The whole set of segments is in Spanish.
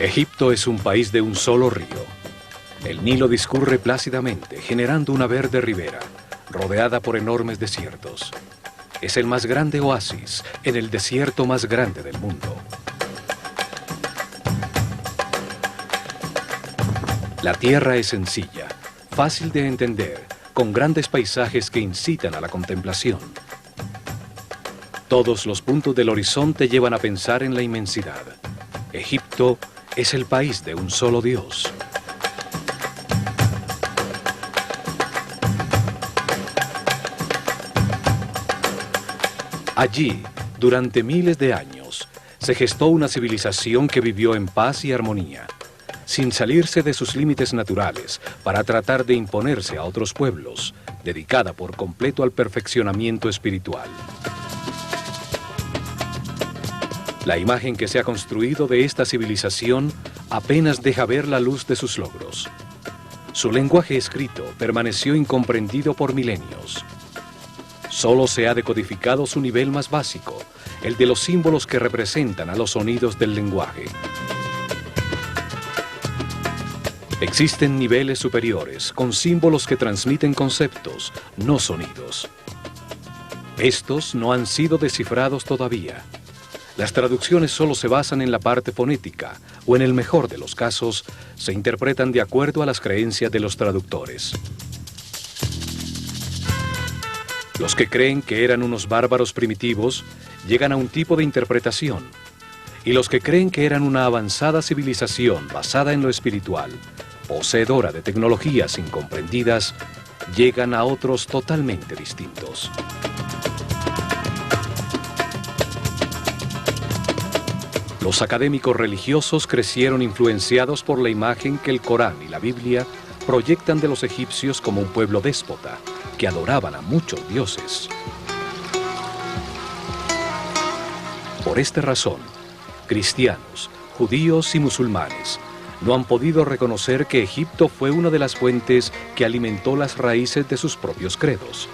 Egipto es un país de un solo río. El Nilo discurre plácidamente, generando una verde ribera, rodeada por enormes desiertos. Es el más grande oasis en el desierto más grande del mundo. La tierra es sencilla, fácil de entender, con grandes paisajes que incitan a la contemplación. Todos los puntos del horizonte llevan a pensar en la inmensidad. Egipto es el país de un solo Dios. Allí, durante miles de años, se gestó una civilización que vivió en paz y armonía, sin salirse de sus límites naturales para tratar de imponerse a otros pueblos, dedicada por completo al perfeccionamiento espiritual. La imagen que se ha construido de esta civilización apenas deja ver la luz de sus logros. Su lenguaje escrito permaneció incomprendido por milenios. Solo se ha decodificado su nivel más básico, el de los símbolos que representan a los sonidos del lenguaje. Existen niveles superiores, con símbolos que transmiten conceptos, no sonidos. Estos no han sido descifrados todavía. Las traducciones solo se basan en la parte fonética, o en el mejor de los casos, se interpretan de acuerdo a las creencias de los traductores. Los que creen que eran unos bárbaros primitivos llegan a un tipo de interpretación, y los que creen que eran una avanzada civilización basada en lo espiritual, poseedora de tecnologías incomprendidas, llegan a otros totalmente distintos. Los académicos religiosos crecieron influenciados por la imagen que el Corán y la Biblia proyectan de los egipcios como un pueblo déspota, que adoraban a muchos dioses. Por esta razón, cristianos, judíos y musulmanes no han podido reconocer que Egipto fue una de las fuentes que alimentó las raíces de sus propios credos.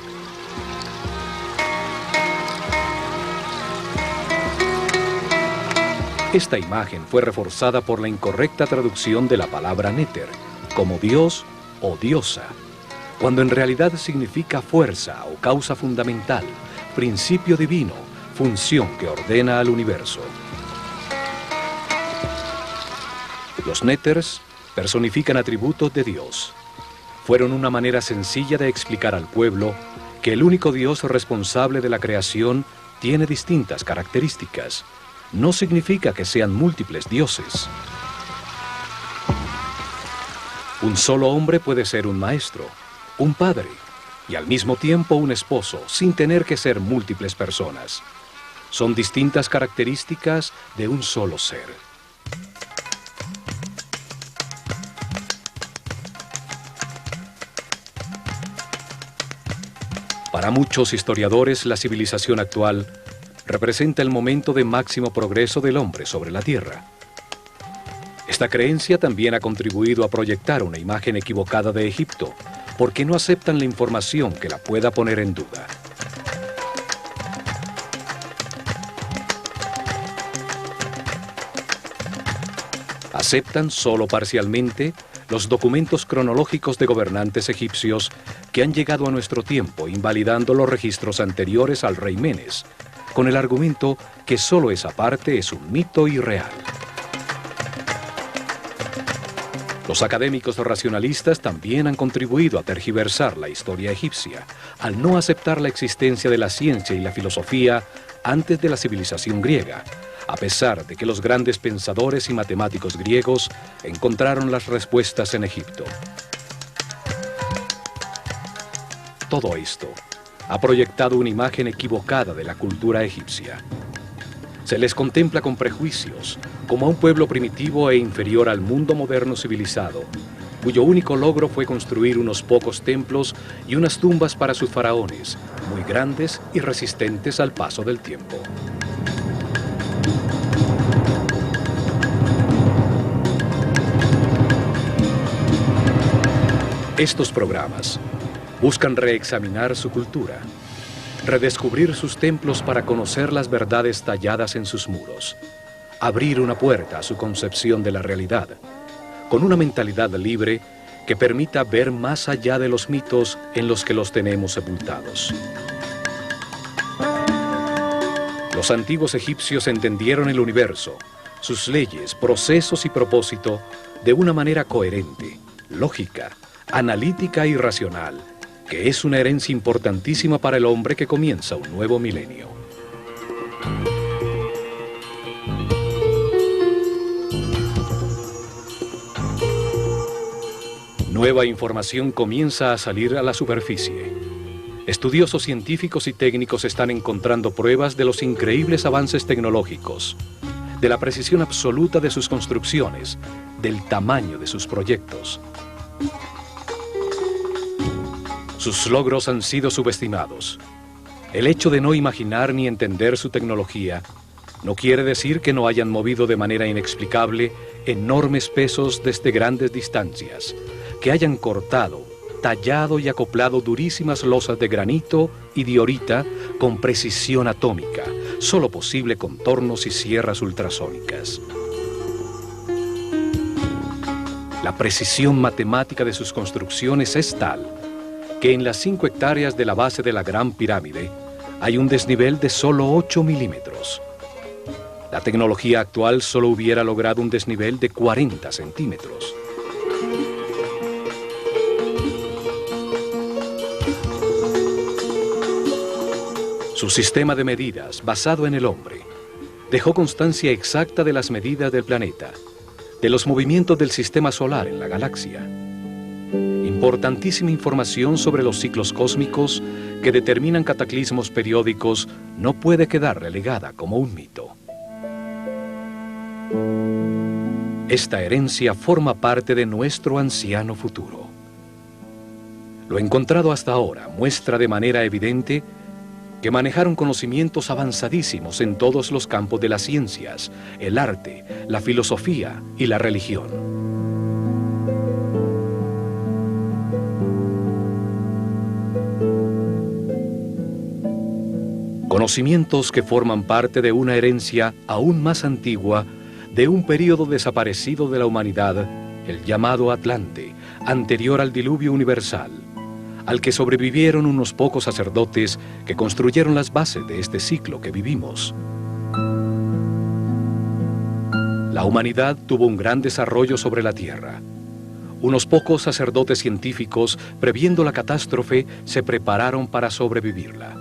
Esta imagen fue reforzada por la incorrecta traducción de la palabra Néter, como Dios o diosa, cuando en realidad significa fuerza o causa fundamental, principio divino, función que ordena al universo. Los Néters personifican atributos de Dios. Fueron una manera sencilla de explicar al pueblo que el único Dios responsable de la creación tiene distintas características. No significa que sean múltiples dioses. Un solo hombre puede ser un maestro, un padre y al mismo tiempo un esposo, sin tener que ser múltiples personas. Son distintas características de un solo ser. Para muchos historiadores, la civilización actual representa el momento de máximo progreso del hombre sobre la Tierra. Esta creencia también ha contribuido a proyectar una imagen equivocada de Egipto, porque no aceptan la información que la pueda poner en duda. Aceptan solo parcialmente los documentos cronológicos de gobernantes egipcios que han llegado a nuestro tiempo, invalidando los registros anteriores al rey Menes, con el argumento que solo esa parte es un mito irreal. Los académicos racionalistas también han contribuido a tergiversar la historia egipcia, al no aceptar la existencia de la ciencia y la filosofía antes de la civilización griega, a pesar de que los grandes pensadores y matemáticos griegos encontraron las respuestas en Egipto. Todo esto ha proyectado una imagen equivocada de la cultura egipcia. Se les contempla con prejuicios, como a un pueblo primitivo e inferior al mundo moderno civilizado, cuyo único logro fue construir unos pocos templos y unas tumbas para sus faraones, muy grandes y resistentes al paso del tiempo. Estos programas buscan reexaminar su cultura, redescubrir sus templos para conocer las verdades talladas en sus muros, abrir una puerta a su concepción de la realidad, con una mentalidad libre que permita ver más allá de los mitos en los que los tenemos sepultados. Los antiguos egipcios entendieron el universo, sus leyes, procesos y propósito de una manera coherente, lógica, analítica y racional, que es una herencia importantísima para el hombre que comienza un nuevo milenio. Nueva información comienza a salir a la superficie. Estudiosos científicos y técnicos están encontrando pruebas de los increíbles avances tecnológicos, de la precisión absoluta de sus construcciones, del tamaño de sus proyectos. Sus logros han sido subestimados. El hecho de no imaginar ni entender su tecnología no quiere decir que no hayan movido de manera inexplicable enormes pesos desde grandes distancias, que hayan cortado, tallado y acoplado durísimas losas de granito y diorita con precisión atómica, solo posible con tornos y sierras ultrasónicas. La precisión matemática de sus construcciones es tal que en las 5 hectáreas de la base de la Gran Pirámide hay un desnivel de solo 8 milímetros. La tecnología actual solo hubiera logrado un desnivel de 40 centímetros. Su sistema de medidas, basado en el hombre, dejó constancia exacta de las medidas del planeta, de los movimientos del sistema solar en la galaxia. Importantísima información sobre los ciclos cósmicos que determinan cataclismos periódicos no puede quedar relegada como un mito. Esta herencia forma parte de nuestro anciano futuro. Lo encontrado hasta ahora muestra de manera evidente que manejaron conocimientos avanzadísimos en todos los campos de las ciencias, el arte, la filosofía y la religión. Conocimientos que forman parte de una herencia aún más antigua de un período desaparecido de la humanidad, el llamado Atlante, anterior al diluvio universal, al que sobrevivieron unos pocos sacerdotes que construyeron las bases de este ciclo que vivimos. La humanidad tuvo un gran desarrollo sobre la Tierra. Unos pocos sacerdotes científicos, previendo la catástrofe, se prepararon para sobrevivirla.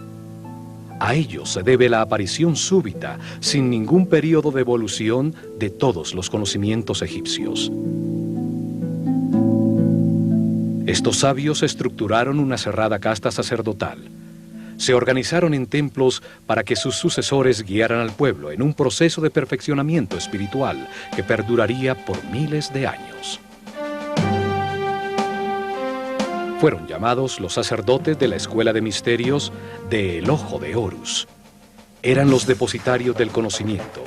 A ellos se debe la aparición súbita, sin ningún periodo de evolución, de todos los conocimientos egipcios. Estos sabios estructuraron una cerrada casta sacerdotal. Se organizaron en templos para que sus sucesores guiaran al pueblo en un proceso de perfeccionamiento espiritual que perduraría por miles de años. Fueron llamados los sacerdotes de la escuela de misterios de El Ojo de Horus. Eran los depositarios del conocimiento,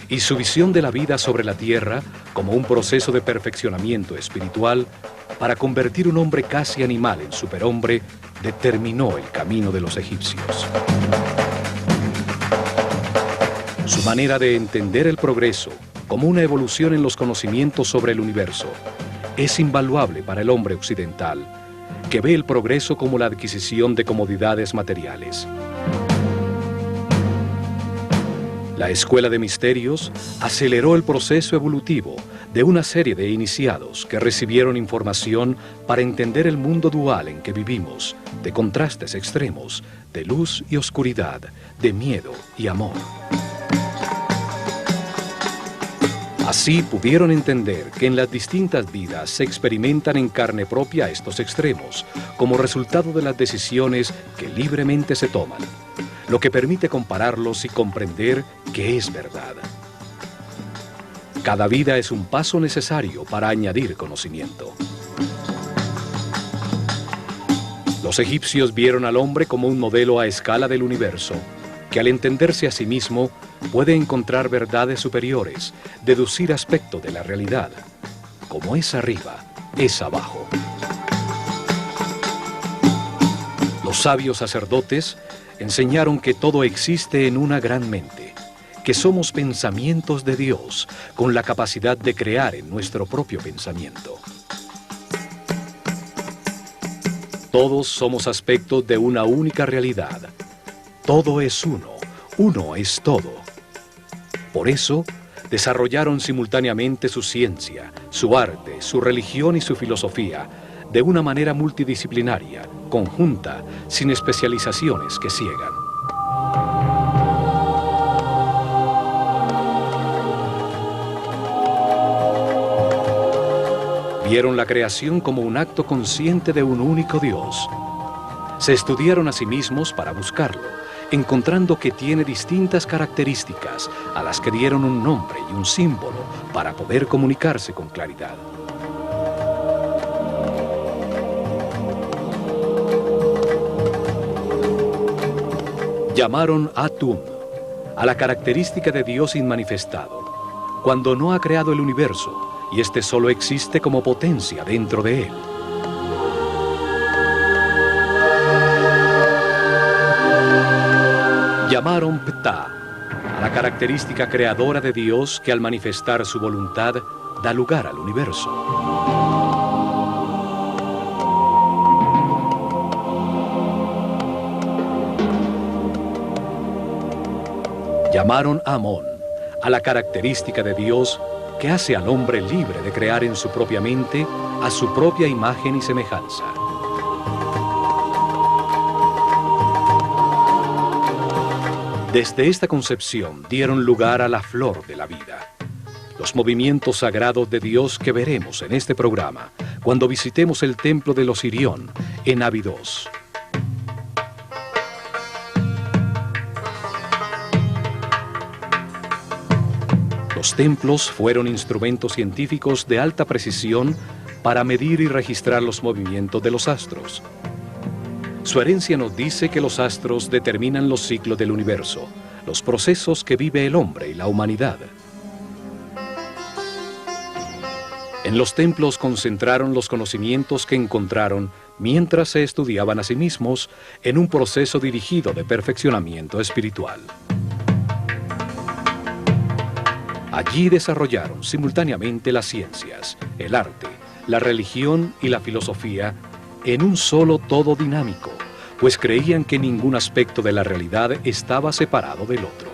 y su visión de la vida sobre la tierra como un proceso de perfeccionamiento espiritual para convertir un hombre casi animal en superhombre determinó el camino de los egipcios. Su manera de entender el progreso como una evolución en los conocimientos sobre el universo es invaluable para el hombre occidental, que ve el progreso como la adquisición de comodidades materiales. La Escuela de Misterios aceleró el proceso evolutivo de una serie de iniciados que recibieron información para entender el mundo dual en que vivimos, de contrastes extremos, de luz y oscuridad, de miedo y amor. Así pudieron entender que en las distintas vidas se experimentan en carne propia estos extremos, como resultado de las decisiones que libremente se toman, lo que permite compararlos y comprender que es verdad. Cada vida es un paso necesario para añadir conocimiento. Los egipcios vieron al hombre como un modelo a escala del universo, que al entenderse a sí mismo puede encontrar verdades superiores, deducir aspectos de la realidad. Como es arriba, es abajo. Los sabios sacerdotes enseñaron que todo existe en una gran mente, que somos pensamientos de Dios, con la capacidad de crear en nuestro propio pensamiento. Todos somos aspectos de una única realidad. Todo es uno, uno es todo. Por eso, desarrollaron simultáneamente su ciencia, su arte, su religión y su filosofía, de una manera multidisciplinaria, conjunta, sin especializaciones que ciegan. Vieron la creación como un acto consciente de un único Dios. Se estudiaron a sí mismos para buscarlo, encontrando que tiene distintas características a las que dieron un nombre y un símbolo para poder comunicarse con claridad. Llamaron Atum a la característica de Dios inmanifestado, cuando no ha creado el universo, y este solo existe como potencia dentro de él. Llamaron Ptah a la característica creadora de Dios que al manifestar su voluntad da lugar al universo. Llamaron Amón a la característica de Dios que hace al hombre libre de crear en su propia mente a su propia imagen y semejanza. Desde esta concepción dieron lugar a la flor de la vida, los movimientos sagrados de Dios que veremos en este programa cuando visitemos el templo de los Sirión en Abidos. Los templos fueron instrumentos científicos de alta precisión para medir y registrar los movimientos de los astros. Su herencia nos dice que los astros determinan los ciclos del universo, los procesos que vive el hombre y la humanidad. En los templos concentraron los conocimientos que encontraron mientras se estudiaban a sí mismos en un proceso dirigido de perfeccionamiento espiritual. Allí desarrollaron simultáneamente las ciencias, el arte, la religión y la filosofía en un solo todo dinámico, pues creían que ningún aspecto de la realidad estaba separado del otro.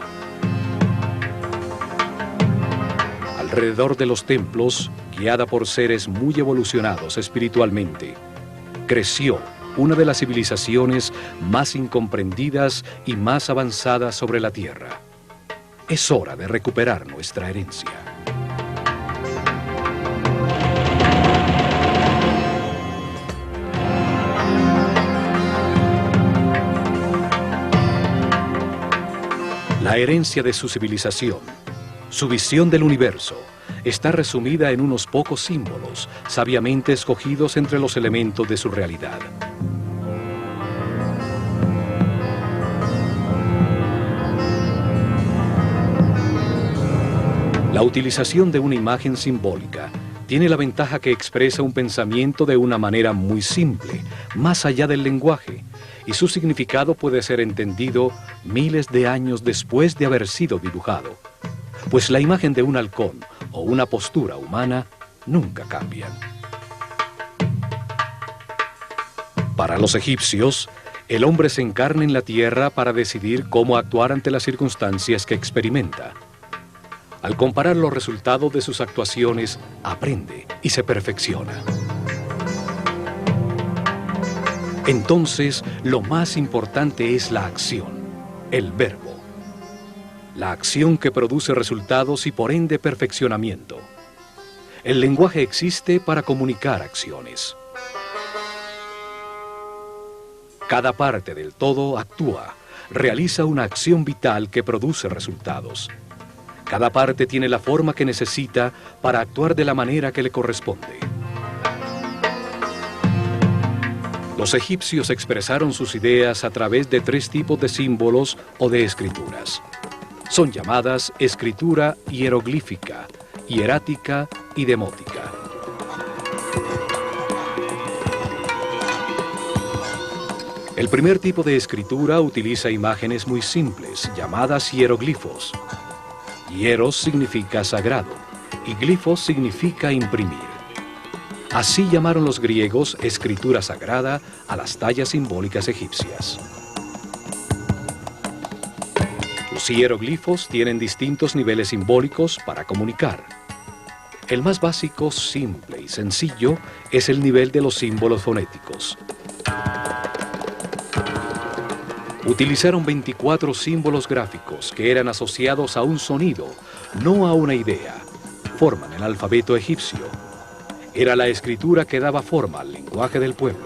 Alrededor de los templos, guiada por seres muy evolucionados espiritualmente, creció una de las civilizaciones más incomprendidas y más avanzadas sobre la Tierra. Es hora de recuperar nuestra herencia. La herencia de su civilización, su visión del universo, está resumida en unos pocos símbolos, sabiamente escogidos entre los elementos de su realidad. La utilización de una imagen simbólica tiene la ventaja que expresa un pensamiento de una manera muy simple, más allá del lenguaje, y su significado puede ser entendido miles de años después de haber sido dibujado, pues la imagen de un halcón o una postura humana nunca cambian. Para los egipcios, el hombre se encarna en la tierra para decidir cómo actuar ante las circunstancias que experimenta. Al comparar los resultados de sus actuaciones, aprende y se perfecciona. Entonces, lo más importante es la acción, el verbo. La acción que produce resultados y por ende perfeccionamiento. El lenguaje existe para comunicar acciones. Cada parte del todo actúa, realiza una acción vital que produce resultados. Cada parte tiene la forma que necesita para actuar de la manera que le corresponde. Los egipcios expresaron sus ideas a través de 3 tipos de símbolos o de escrituras. Son llamadas escritura hieroglífica, hierática y demótica. El primer tipo de escritura utiliza imágenes muy simples, llamadas hieroglifos. Hieros significa sagrado y glifos significa imprimir. Así llamaron los griegos escritura sagrada a las tallas simbólicas egipcias. Los hieroglifos tienen distintos niveles simbólicos para comunicar. El más básico, simple y sencillo es el nivel de los símbolos fonéticos. Utilizaron 24 símbolos gráficos que eran asociados a un sonido, no a una idea. Forman el alfabeto egipcio. Era la escritura que daba forma al lenguaje del pueblo.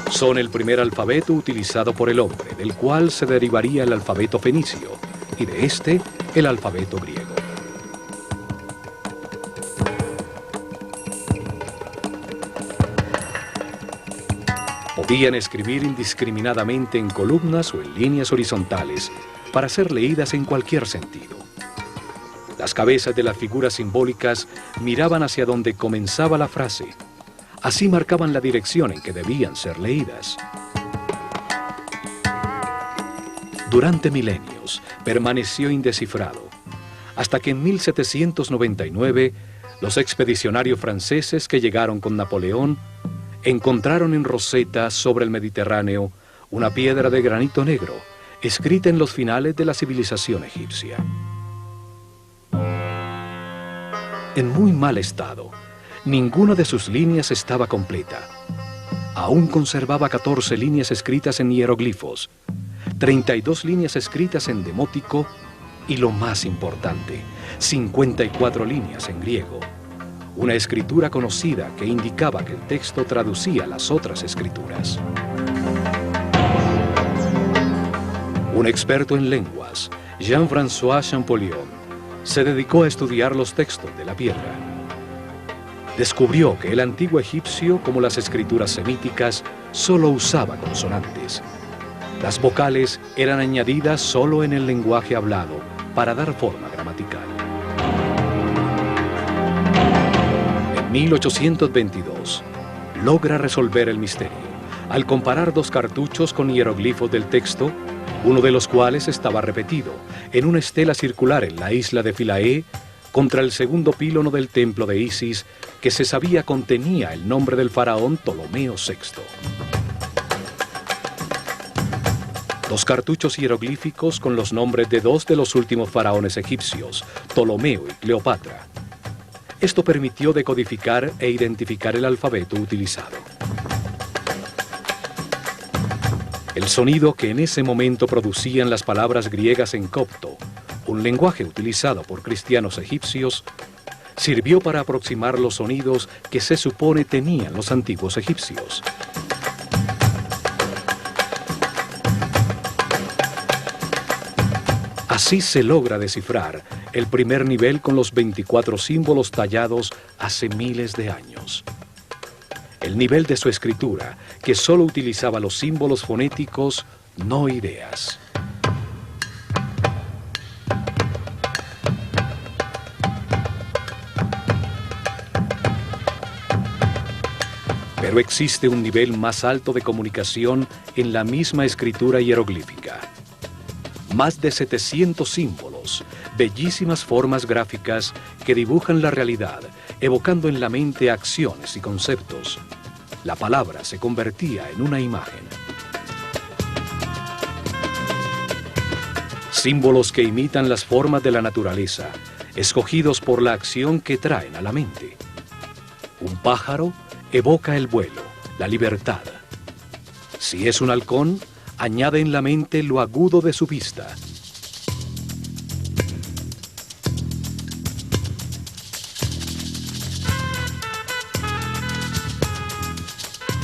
Son el primer alfabeto utilizado por el hombre, del cual se derivaría el alfabeto fenicio, y de este, el alfabeto griego. Podían escribir indiscriminadamente en columnas o en líneas horizontales para ser leídas en cualquier sentido. Las cabezas de las figuras simbólicas miraban hacia donde comenzaba la frase. Así marcaban la dirección en que debían ser leídas. Durante milenios permaneció indescifrado, hasta que en 1799 los expedicionarios franceses que llegaron con Napoleón encontraron en Rosetta, sobre el Mediterráneo, una piedra de granito negro, escrita en los finales de la civilización egipcia. En muy mal estado, ninguna de sus líneas estaba completa. Aún conservaba 14 líneas escritas en hieroglifos, 32 líneas escritas en demótico y, lo más importante, 54 líneas en griego. Una escritura conocida que indicaba que el texto traducía las otras escrituras. Un experto en lenguas, Jean-François Champollion, se dedicó a estudiar los textos de la piedra. Descubrió que el antiguo egipcio, como las escrituras semíticas, solo usaba consonantes. Las vocales eran añadidas solo en el lenguaje hablado para dar forma gramatical. En 1822, logra resolver el misterio al comparar dos cartuchos con hieroglifos del texto, uno de los cuales estaba repetido en una estela circular en la isla de Philae contra el segundo pílono del templo de Isis, que se sabía contenía el nombre del faraón Ptolomeo VI. Dos cartuchos hieroglíficos con los nombres de dos de los últimos faraones egipcios, Ptolomeo y Cleopatra. Esto permitió decodificar e identificar el alfabeto utilizado. El sonido que en ese momento producían las palabras griegas en copto, un lenguaje utilizado por cristianos egipcios, sirvió para aproximar los sonidos que se supone tenían los antiguos egipcios. Así se logra descifrar el primer nivel con los 24 símbolos tallados hace miles de años. El nivel de su escritura, que solo utilizaba los símbolos fonéticos, no ideas. Pero existe un nivel más alto de comunicación en la misma escritura hieroglífica. Más de 700 símbolos, bellísimas formas gráficas que dibujan la realidad, evocando en la mente acciones y conceptos. La palabra se convertía en una imagen. Símbolos que imitan las formas de la naturaleza, escogidos por la acción que traen a la mente. Un pájaro evoca el vuelo, la libertad. Si es un halcón, añade en la mente lo agudo de su vista.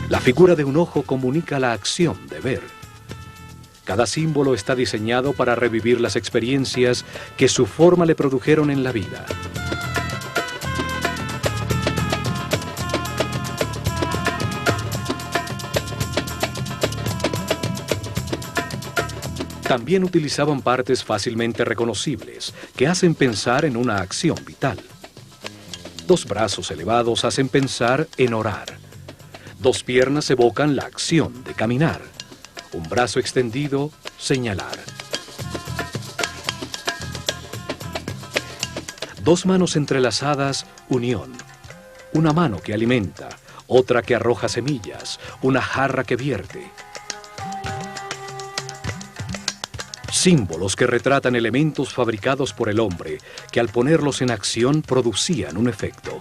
La figura de un ojo comunica la acción de ver. Cada símbolo está diseñado para revivir las experiencias que su forma le produjeron en la vida. También utilizaban partes fácilmente reconocibles, que hacen pensar en una acción vital. Dos brazos elevados hacen pensar en orar. 2 piernas evocan la acción de caminar. Un brazo extendido, señalar. 2 manos entrelazadas, unión. Una mano que alimenta, otra que arroja semillas, una jarra que vierte. Símbolos que retratan elementos fabricados por el hombre, que al ponerlos en acción producían un efecto.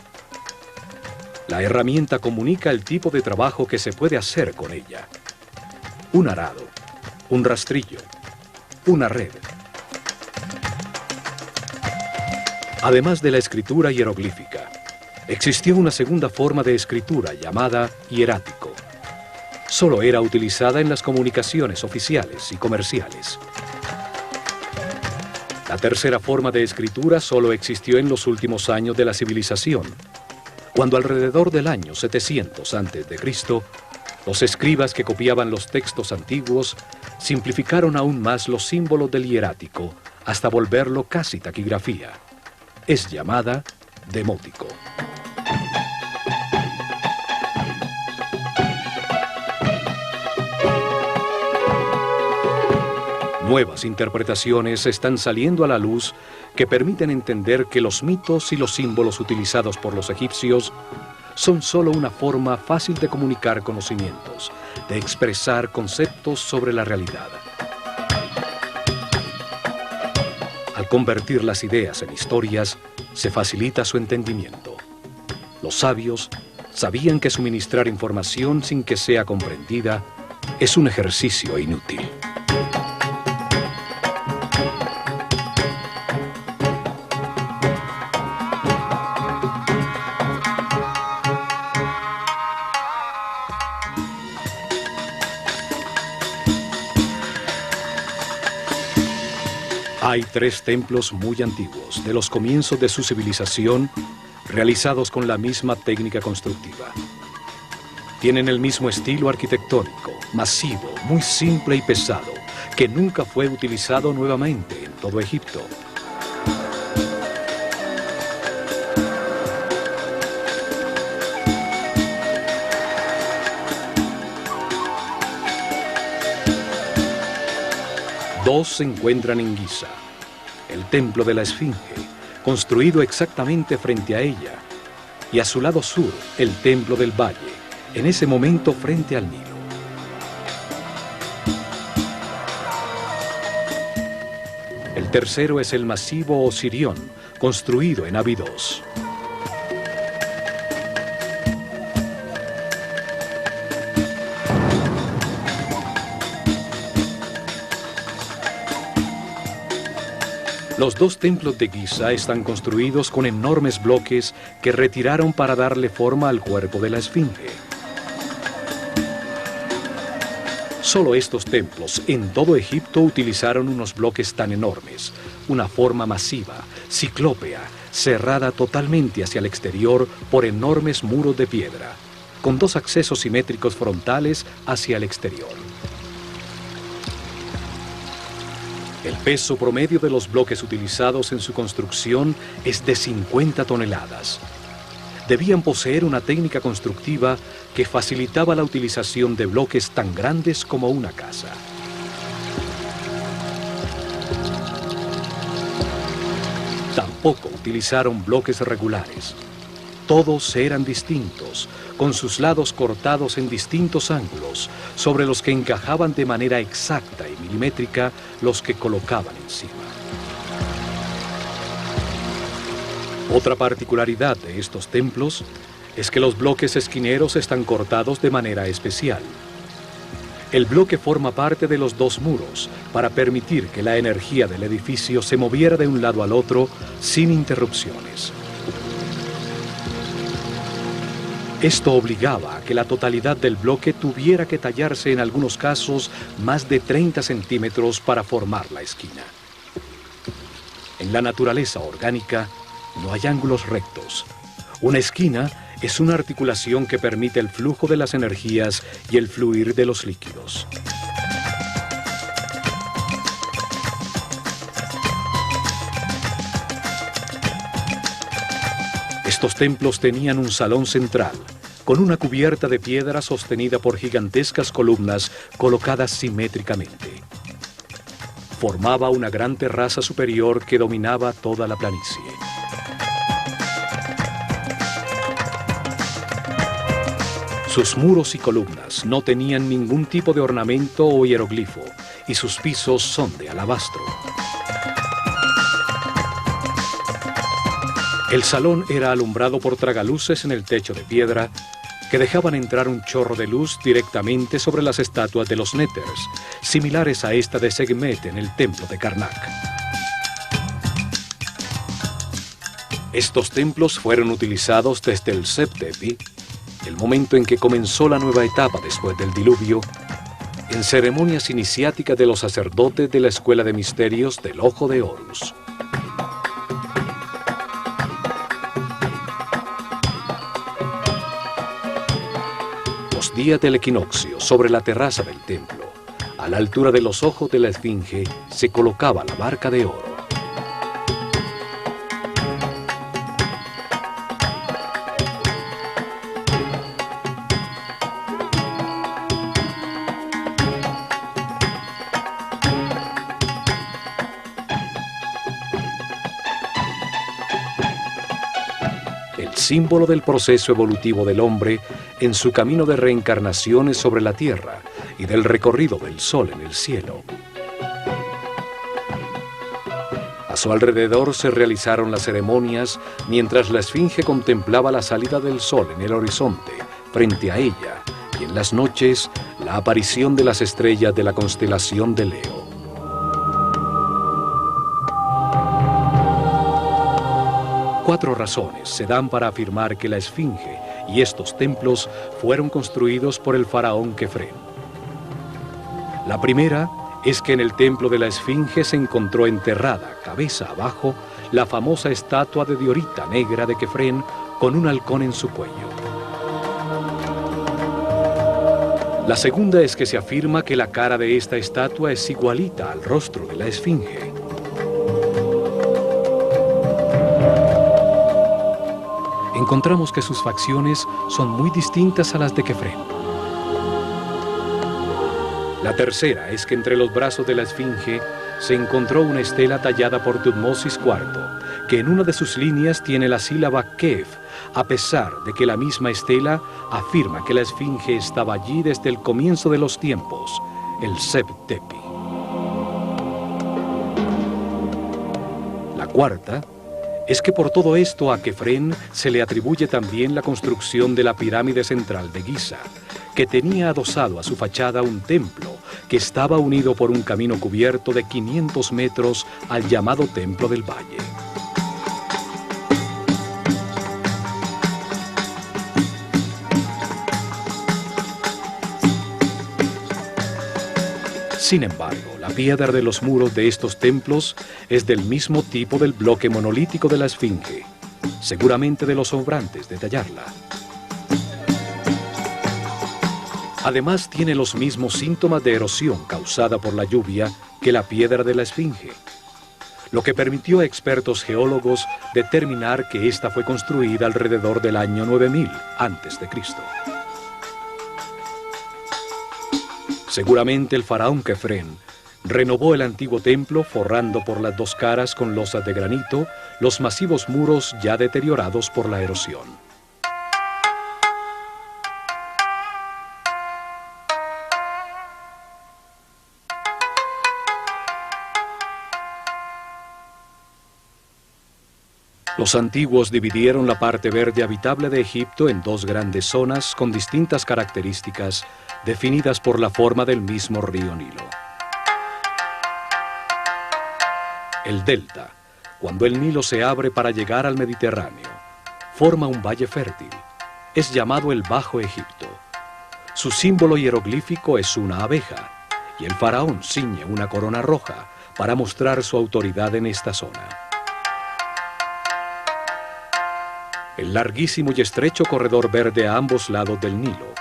La herramienta comunica el tipo de trabajo que se puede hacer con ella. Un arado, un rastrillo, una red. Además de la escritura hieroglífica, existió una segunda forma de escritura llamada hierático. Solo era utilizada en las comunicaciones oficiales y comerciales. La tercera forma de escritura solo existió en los últimos años de la civilización, cuando alrededor del año 700 a.C., los escribas que copiaban los textos antiguos simplificaron aún más los símbolos del hierático hasta volverlo casi taquigrafía. Es llamada demótico. Nuevas interpretaciones están saliendo a la luz que permiten entender que los mitos y los símbolos utilizados por los egipcios son solo una forma fácil de comunicar conocimientos, de expresar conceptos sobre la realidad. Al convertir las ideas en historias, se facilita su entendimiento. Los sabios sabían que suministrar información sin que sea comprendida es un ejercicio inútil. Hay 3 templos muy antiguos, de los comienzos de su civilización, realizados con la misma técnica constructiva. Tienen el mismo estilo arquitectónico, masivo, muy simple y pesado, que nunca fue utilizado nuevamente en todo Egipto. Dos se encuentran en Giza, el templo de la Esfinge, construido exactamente frente a ella, y a su lado sur, el templo del Valle, en ese momento frente al Nilo. El tercero es el masivo Osirión, construido en Abidos. Los 2 templos de Giza están construidos con enormes bloques que retiraron para darle forma al cuerpo de la Esfinge. Solo estos templos en todo Egipto utilizaron unos bloques tan enormes, una forma masiva, ciclópea, cerrada totalmente hacia el exterior por enormes muros de piedra, con 2 accesos simétricos frontales hacia el exterior. El peso promedio de los bloques utilizados en su construcción es de 50 toneladas. Debían poseer una técnica constructiva que facilitaba la utilización de bloques tan grandes como una casa. Tampoco utilizaron bloques regulares. Todos eran distintos, con sus lados cortados en distintos ángulos, sobre los que encajaban de manera exacta y milimétrica los que colocaban encima. Otra particularidad de estos templos es que los bloques esquineros están cortados de manera especial. El bloque forma parte de los 2 muros para permitir que la energía del edificio se moviera de un lado al otro sin interrupciones. Esto obligaba a que la totalidad del bloque tuviera que tallarse en algunos casos más de 30 centímetros para formar la esquina. En la naturaleza orgánica no hay ángulos rectos. Una esquina es una articulación que permite el flujo de las energías y el fluir de los líquidos. Estos templos tenían un salón central, con una cubierta de piedra sostenida por gigantescas columnas colocadas simétricamente. Formaba una gran terraza superior que dominaba toda la planicie. Sus muros y columnas no tenían ningún tipo de ornamento o hieroglifo, y sus pisos son de alabastro. El salón era alumbrado por tragaluces en el techo de piedra que dejaban entrar un chorro de luz directamente sobre las estatuas de los néters, similares a esta de Sekhmet en el templo de Karnak. Estos templos fueron utilizados desde el Seb Tepi, el momento en que comenzó la nueva etapa después del diluvio, en ceremonias iniciáticas de los sacerdotes de la Escuela de Misterios del Ojo de Horus. Los días del equinoccio, sobre la terraza del templo, a la altura de los ojos de la esfinge, se colocaba la marca de oro. Símbolo del proceso evolutivo del hombre en su camino de reencarnaciones sobre la tierra y del recorrido del sol en el cielo. A su alrededor se realizaron las ceremonias mientras la esfinge contemplaba la salida del sol en el horizonte frente a ella, y en las noches la aparición de las estrellas de la constelación de Leo. Cuatro razones se dan para afirmar que la esfinge y estos templos fueron construidos por el faraón Kefren. La primera es que en el templo de la esfinge se encontró enterrada, cabeza abajo, la famosa estatua de Diorita negra de Kefren con un halcón en su cuello. La segunda es que se afirma que la cara de esta estatua es igualita al rostro de la esfinge. Encontramos que sus facciones son muy distintas a las de Kefren. La tercera es que entre los brazos de la esfinge se encontró una estela tallada por Tutmosis IV, que en una de sus líneas tiene la sílaba Kef, a pesar de que la misma estela afirma que la esfinge estaba allí desde el comienzo de los tiempos, el Seb Tepi. La cuarta es que por todo esto a Kefren se le atribuye también la construcción de la pirámide central de Giza, que tenía adosado a su fachada un templo que estaba unido por un camino cubierto de 500 metros al llamado Templo del Valle. Sin embargo, la piedra de los muros de estos templos es del mismo tipo del bloque monolítico de la esfinge, seguramente de los sobrantes de tallarla. Además, tiene los mismos síntomas de erosión causada por la lluvia que la piedra de la esfinge, lo que permitió a expertos geólogos determinar que ésta fue construida alrededor del año 9000 a.C. Seguramente el faraón Kefren renovó el antiguo templo forrando por las dos caras con losas de granito los masivos muros ya deteriorados por la erosión. Los antiguos dividieron la parte verde habitable de Egipto en dos grandes zonas con distintas características definidas por la forma del mismo río Nilo. El delta, cuando el Nilo se abre para llegar al Mediterráneo, forma un valle fértil. Es llamado el Bajo Egipto. Su símbolo hieroglífico es una abeja, y el faraón ciñe una corona roja para mostrar su autoridad en esta zona. El larguísimo y estrecho corredor verde a ambos lados del Nilo,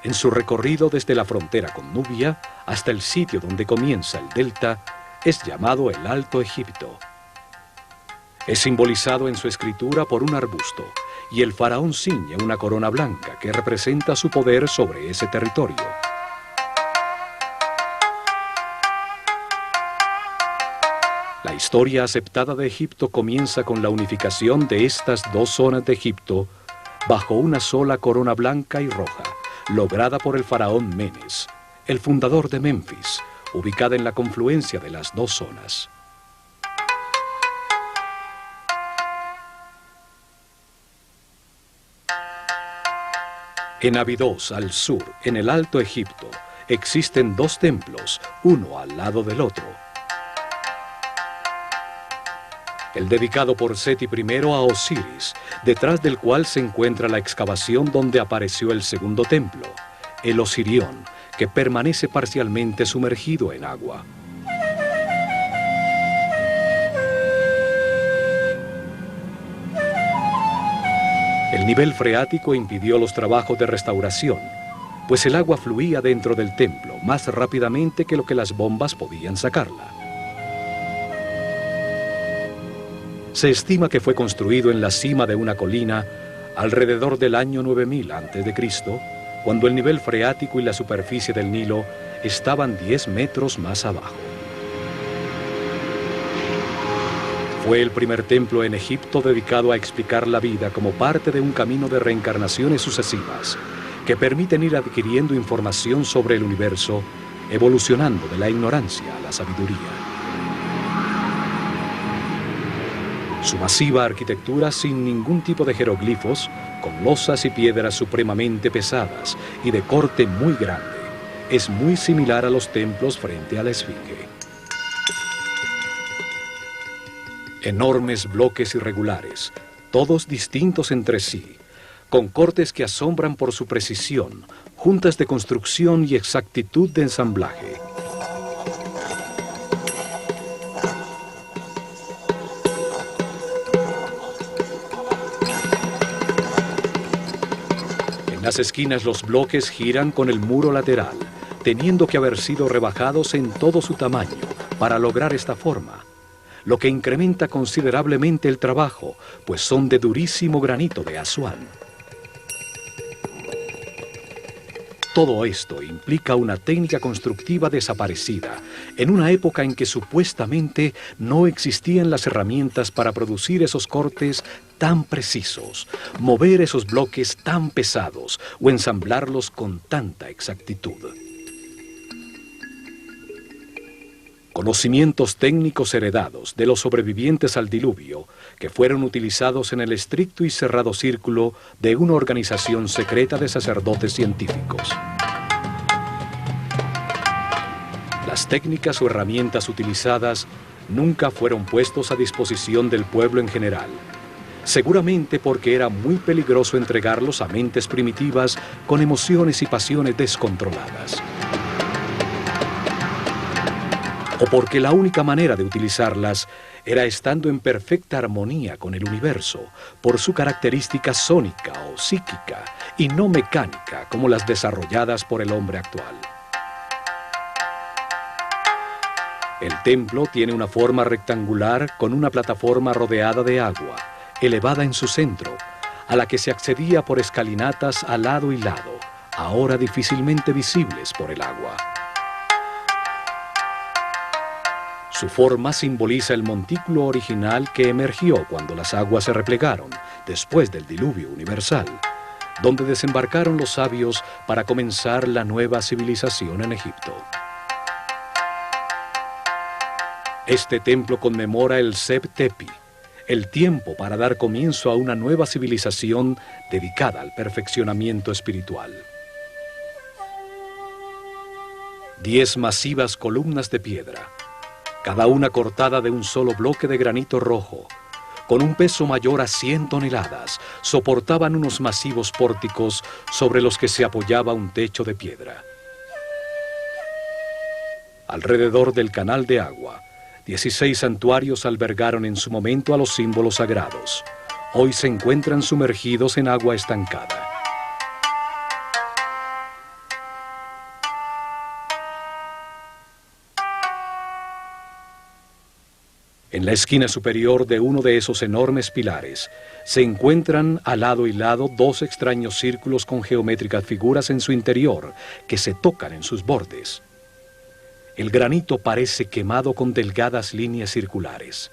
en su recorrido desde la frontera con Nubia hasta el sitio donde comienza el delta, es llamado el Alto Egipto. Es simbolizado en su escritura por un arbusto y el faraón ciñe una corona blanca que representa su poder sobre ese territorio. La historia aceptada de Egipto comienza con la unificación de estas dos zonas de Egipto bajo una sola corona blanca y roja, lograda por el faraón Menes, el fundador de Memphis, ubicada en la confluencia de las dos zonas. En Abidos, al sur, en el Alto Egipto, existen dos templos, uno al lado del otro. El dedicado por Seti I a Osiris, detrás del cual se encuentra la excavación donde apareció el segundo templo, el Osirión, que permanece parcialmente sumergido en agua. El nivel freático impidió los trabajos de restauración, pues el agua fluía dentro del templo más rápidamente que lo que las bombas podían sacarla. Se estima que fue construido en la cima de una colina alrededor del año 9000 a.C., cuando el nivel freático y la superficie del Nilo estaban 10 metros más abajo. Fue el primer templo en Egipto dedicado a explicar la vida como parte de un camino de reencarnaciones sucesivas que permiten ir adquiriendo información sobre el universo, evolucionando de la ignorancia a la sabiduría. Su masiva arquitectura sin ningún tipo de jeroglifos, con losas y piedras supremamente pesadas y de corte muy grande, es muy similar a los templos frente a la Esfinge. Enormes bloques irregulares, todos distintos entre sí, con cortes que asombran por su precisión, juntas de construcción y exactitud de ensamblaje. En las esquinas los bloques giran con el muro lateral, teniendo que haber sido rebajados en todo su tamaño para lograr esta forma, lo que incrementa considerablemente el trabajo, pues son de durísimo granito de Asuán. Todo esto implica una técnica constructiva desaparecida, en una época en que supuestamente no existían las herramientas para producir esos cortes tan precisos, mover esos bloques tan pesados o ensamblarlos con tanta exactitud. Conocimientos técnicos heredados de los sobrevivientes al diluvio que fueron utilizados en el estricto y cerrado círculo de una organización secreta de sacerdotes científicos. Las técnicas o herramientas utilizadas nunca fueron puestos a disposición del pueblo en general, seguramente porque era muy peligroso entregarlos a mentes primitivas con emociones y pasiones descontroladas. O porque la única manera de utilizarlas era estando en perfecta armonía con el universo, por su característica sónica o psíquica, y no mecánica como las desarrolladas por el hombre actual. El templo tiene una forma rectangular con una plataforma rodeada de agua, elevada en su centro, a la que se accedía por escalinatas a lado y lado, ahora difícilmente visibles por el agua. Su forma simboliza el montículo original que emergió cuando las aguas se replegaron, después del diluvio universal, donde desembarcaron los sabios para comenzar la nueva civilización en Egipto. Este templo conmemora el Seb Tepi, el tiempo para dar comienzo a una nueva civilización dedicada al perfeccionamiento espiritual. 10 masivas columnas de piedra, cada una cortada de un solo bloque de granito rojo, con un peso mayor a 100 toneladas, soportaban unos masivos pórticos sobre los que se apoyaba un techo de piedra. Alrededor del canal de agua, 16 santuarios albergaron en su momento a los símbolos sagrados. Hoy se encuentran sumergidos en agua estancada. En la esquina superior de uno de esos enormes pilares se encuentran a lado y lado dos extraños círculos con geométricas figuras en su interior que se tocan en sus bordes. El granito parece quemado con delgadas líneas circulares.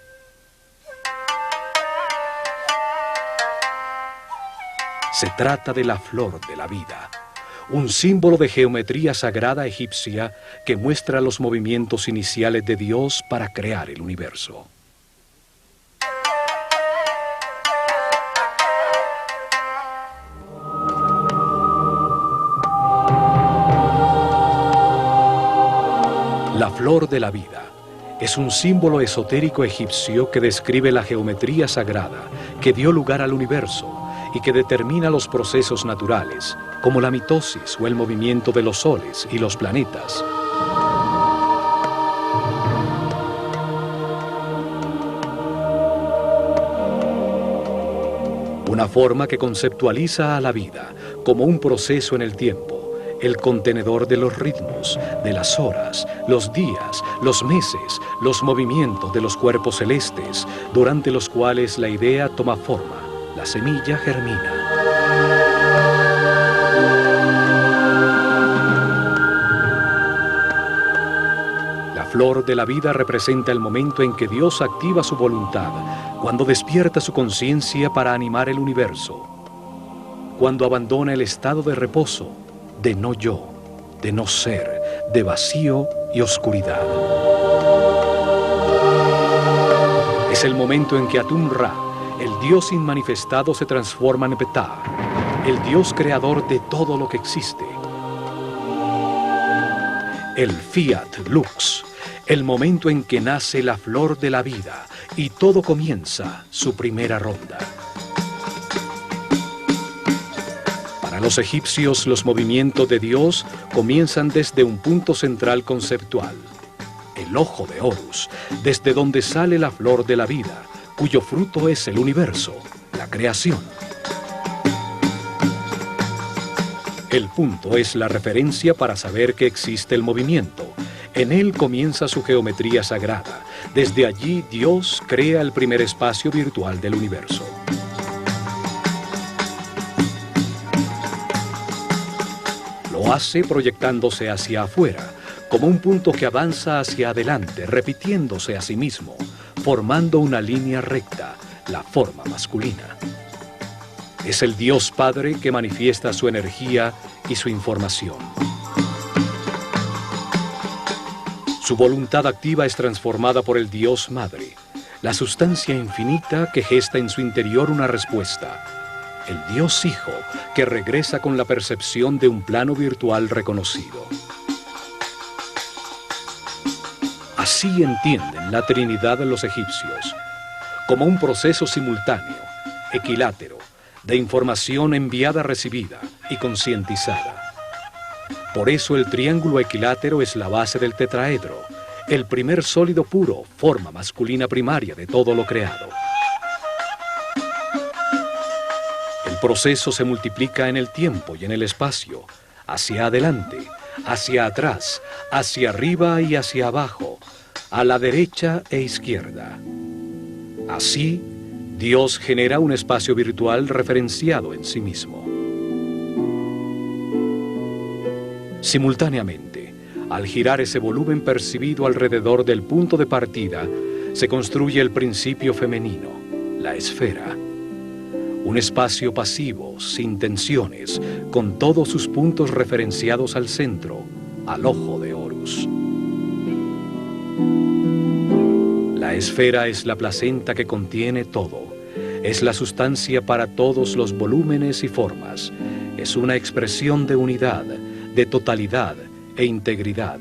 Se trata de la flor de la vida, un símbolo de geometría sagrada egipcia que muestra los movimientos iniciales de Dios para crear el universo. La flor de la vida es un símbolo esotérico egipcio que describe la geometría sagrada que dio lugar al universo y que determina los procesos naturales, como la mitosis o el movimiento de los soles y los planetas. Una forma que conceptualiza a la vida como un proceso en el tiempo, el contenedor de los ritmos, de las horas, los días, los meses, los movimientos de los cuerpos celestes, durante los cuales la idea toma forma, la semilla germina. La flor de la vida representa el momento en que Dios activa su voluntad, cuando despierta su conciencia para animar el universo, cuando abandona el estado de reposo, de no yo, de no ser, de vacío y oscuridad. Es el momento en que Atum-Ra, el Dios inmanifestado, se transforma en Ptah, el Dios creador de todo lo que existe. El Fiat Lux, el momento en que nace la flor de la vida y todo comienza su primera ronda. Para los egipcios, los movimientos de Dios comienzan desde un punto central conceptual, el ojo de Horus, desde donde sale la flor de la vida, cuyo fruto es el universo, la creación. El punto es la referencia para saber que existe el movimiento. En él comienza su geometría sagrada. Desde allí Dios crea el primer espacio virtual del universo. Lo hace proyectándose hacia afuera, como un punto que avanza hacia adelante, repitiéndose a sí mismo, formando una línea recta, la forma masculina. Es el Dios Padre que manifiesta su energía y su información. Su voluntad activa es transformada por el Dios Madre, la sustancia infinita que gesta en su interior una respuesta. El Dios Hijo que regresa con la percepción de un plano virtual reconocido. Así entienden la Trinidad de los egipcios, como un proceso simultáneo, equilátero, de información enviada-recibida y concientizada. Por eso el triángulo equilátero es la base del tetraedro, el primer sólido puro, forma masculina primaria de todo lo creado. El proceso se multiplica en el tiempo y en el espacio, hacia adelante, hacia atrás, hacia arriba y hacia abajo, a la derecha e izquierda. Así, Dios genera un espacio virtual referenciado en sí mismo. Simultáneamente, al girar ese volumen percibido alrededor del punto de partida, se construye el principio femenino, la esfera. Un espacio pasivo, sin tensiones, con todos sus puntos referenciados al centro, al ojo de Horus. La esfera es la placenta que contiene todo. Es la sustancia para todos los volúmenes y formas. Es una expresión de unidad, de totalidad e integridad.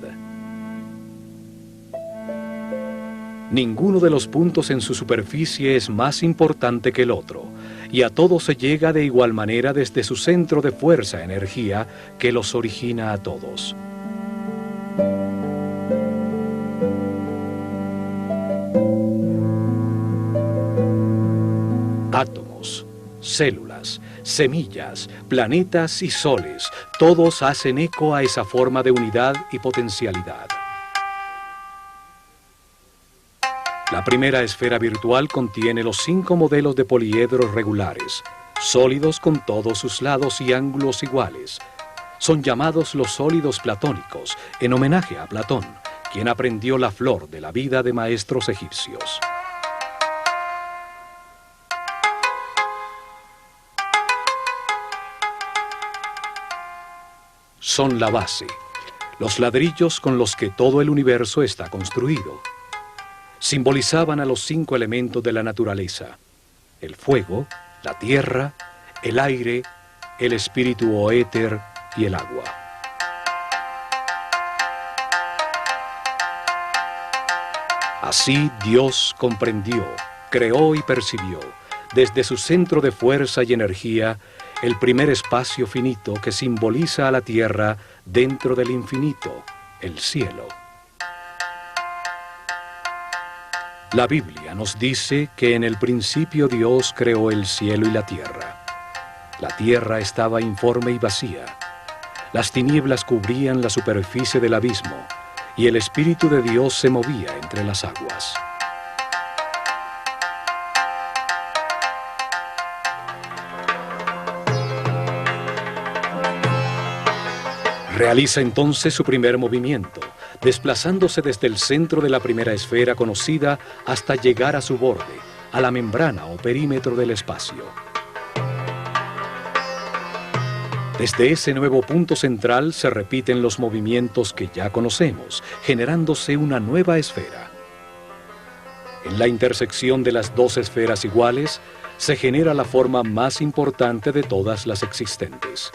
Ninguno de los puntos en su superficie es más importante que el otro, y a todos se llega de igual manera desde su centro de fuerza, energía, que los origina a todos. Átomos, células, semillas, planetas y soles, todos hacen eco a esa forma de unidad y potencialidad. La primera esfera virtual contiene los 5 modelos de poliedros regulares, sólidos con todos sus lados y ángulos iguales. Son llamados los sólidos platónicos, en homenaje a Platón, quien aprendió la flor de la vida de maestros egipcios. Son la base, los ladrillos con los que todo el universo está construido. Simbolizaban a los 5 elementos de la naturaleza: el fuego, la tierra, el aire, el espíritu o éter y el agua. Así Dios comprendió, creó y percibió, desde su centro de fuerza y energía, el primer espacio finito que simboliza a la tierra dentro del infinito, el cielo. La Biblia nos dice que en el principio Dios creó el cielo y la tierra. La tierra estaba informe y vacía. Las tinieblas cubrían la superficie del abismo y el Espíritu de Dios se movía entre las aguas. Realiza entonces su primer movimiento, desplazándose desde el centro de la primera esfera conocida hasta llegar a su borde, a la membrana o perímetro del espacio. Desde ese nuevo punto central se repiten los movimientos que ya conocemos, generándose una nueva esfera. En la intersección de las 2 esferas iguales se genera la forma más importante de todas las existentes.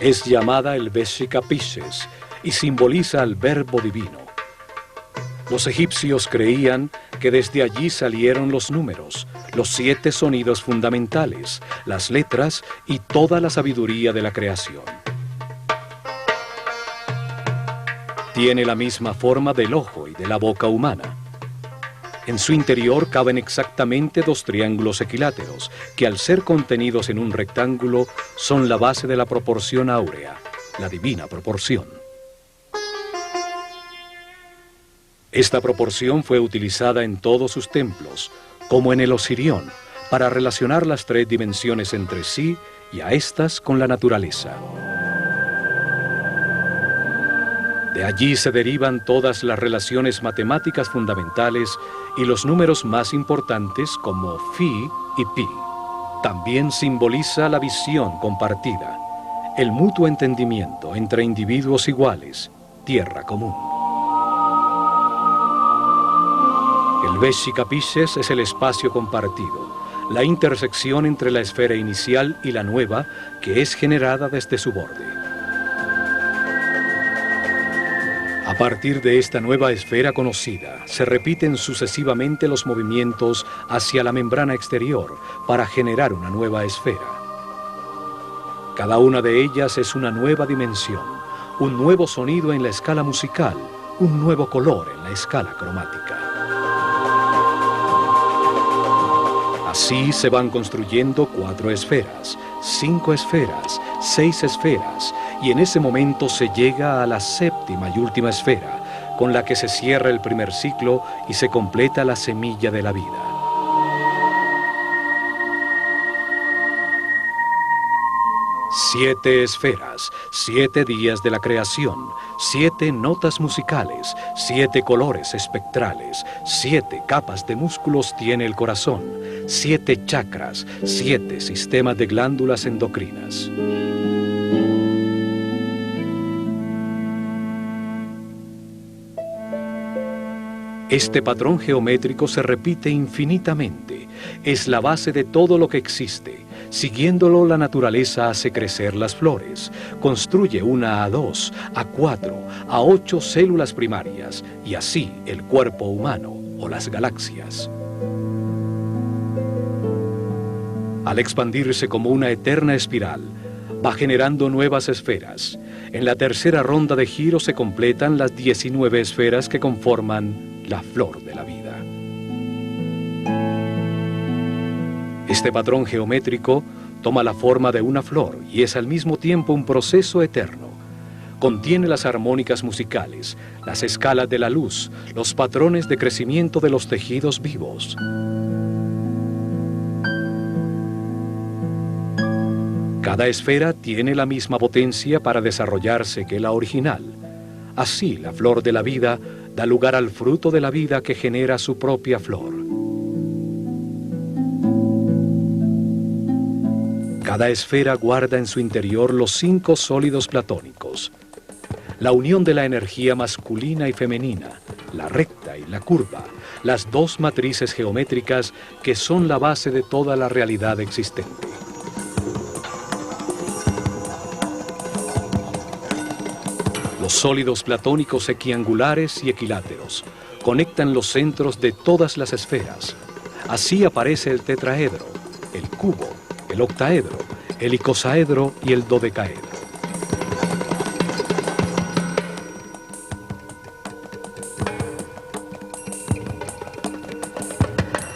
Es llamada el Veshika Pisces y simboliza al Verbo Divino. Los egipcios creían que desde allí salieron los números, los 7 sonidos fundamentales, las letras y toda la sabiduría de la creación. Tiene la misma forma del ojo y de la boca humana. En su interior caben exactamente 2 triángulos equiláteros, que al ser contenidos en un rectángulo, son la base de la proporción áurea, la divina proporción. Esta proporción fue utilizada en todos sus templos, como en el Osirión, para relacionar las 3 dimensiones entre sí y a estas con la naturaleza. De allí se derivan todas las relaciones matemáticas fundamentales y los números más importantes como Phi y Pi. También simboliza la visión compartida, el mutuo entendimiento entre individuos iguales, tierra común. El Veshika Pisces es el espacio compartido, la intersección entre la esfera inicial y la nueva que es generada desde su borde. A partir de esta nueva esfera conocida, se repiten sucesivamente los movimientos hacia la membrana exterior para generar una nueva esfera. Cada una de ellas es una nueva dimensión, un nuevo sonido en la escala musical, un nuevo color en la escala cromática. Así se van construyendo 4 esferas, 5 esferas, 6 esferas, y en ese momento se llega a la 7ª y última esfera, con la que se cierra el primer ciclo y se completa la semilla de la vida. Siete esferas, 7 días de la creación, 7 notas musicales, 7 colores espectrales, 7 capas de músculos tiene el corazón, 7 chakras, 7 sistemas de glándulas endocrinas. Este patrón geométrico se repite infinitamente, es la base de todo lo que existe. Siguiéndolo, la naturaleza hace crecer las flores, construye una a 2, a 4, a 8 células primarias, y así el cuerpo humano o las galaxias. Al expandirse como una eterna espiral, va generando nuevas esferas. En la tercera ronda de giro se completan las 19 esferas que conforman la flor de la vida. Este patrón geométrico toma la forma de una flor y es al mismo tiempo un proceso eterno. Contiene las armónicas musicales, las escalas de la luz, los patrones de crecimiento de los tejidos vivos. Cada esfera tiene la misma potencia para desarrollarse que la original. Así, la flor de la vida da lugar al fruto de la vida que genera su propia flor. Cada esfera guarda en su interior los 5 sólidos platónicos. La unión de la energía masculina y femenina, la recta y la curva, las 2 matrices geométricas que son la base de toda la realidad existente. Los sólidos platónicos equiangulares y equiláteros conectan los centros de todas las esferas. Así aparece el tetraedro, el cubo, el octaedro, el icosaedro y el dodecaedro.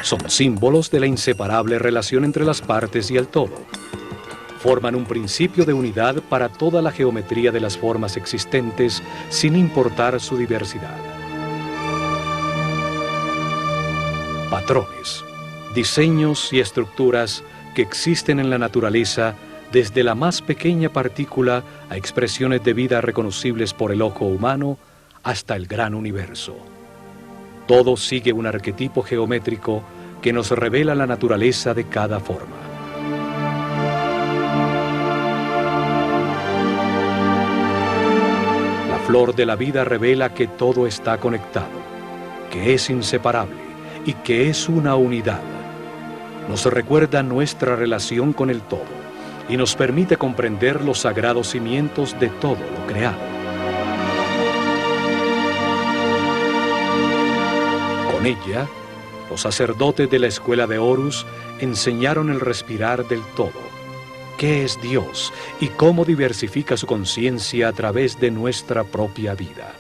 Son símbolos de la inseparable relación entre las partes y el todo. Forman un principio de unidad para toda la geometría de las formas existentes, sin importar su diversidad. Patrones, diseños y estructuras que existen en la naturaleza, desde la más pequeña partícula a expresiones de vida reconocibles por el ojo humano, hasta el gran universo. Todo sigue un arquetipo geométrico que nos revela la naturaleza de cada forma. La flor de la vida revela que todo está conectado, que es inseparable y que es una unidad. Nos recuerda nuestra relación con el todo y nos permite comprender los sagrados cimientos de todo lo creado. Con ella, los sacerdotes de la escuela de Horus enseñaron el respirar del todo, qué es Dios y cómo diversifica su conciencia a través de nuestra propia vida.